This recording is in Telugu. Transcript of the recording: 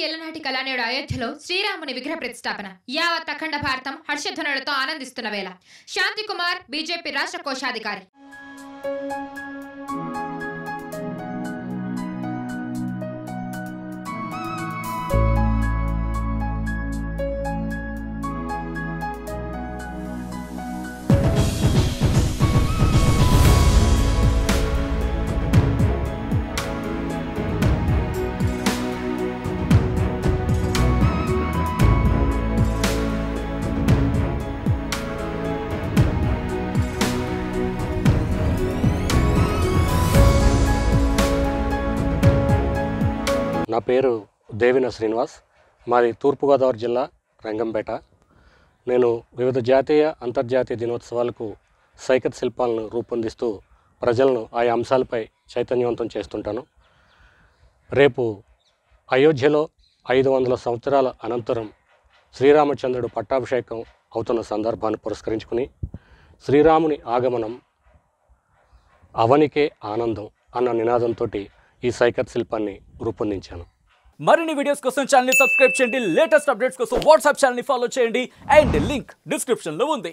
ఏళ్ల నాటి కళానేడు అయోధ్యలో శ్రీరాముని విగ్రహ ప్రతిష్టాపన యావత్ అఖండ భారతం హర్షధ్వనులతో ఆనందిస్తున్న వేళ శాంతి కుమార్ బీజేపీ రాష్ట్ర కోశాధికారి నా పేరు దేవిన శ్రీనివాస్. మాది తూర్పుగోదావరి జిల్లా రంగంపేట. నేను వివిధ జాతీయ అంతర్జాతీయ దినోత్సవాలకు సైకత్ శిల్పాలను రూపొందిస్తూ ప్రజలను ఆయా అంశాలపై చైతన్యవంతం చేస్తుంటాను. రేపు అయోధ్యలో 500 సంవత్సరాల అనంతరం శ్రీరామచంద్రుడు పట్టాభిషేకం అవుతున్న సందర్భాన్ని పురస్కరించుకుని శ్రీరాముని ఆగమనం అవనికే ఆనందం అన్న నినాదంతో ఈ సైకత్ శిల్పాన్ని రూపొందించాను. మరిన్ని వీడియోస్ కోసం ఛానల్ ని సబ్స్క్రైబ్ చేయండి. లేటెస్ట్ అప్డేట్స్ కోసం వాట్సాప్ ఛానల్ ని ఫాలో చేయండి. అండ్ లింక్ డిస్క్రిప్షన్ లో ఉంది.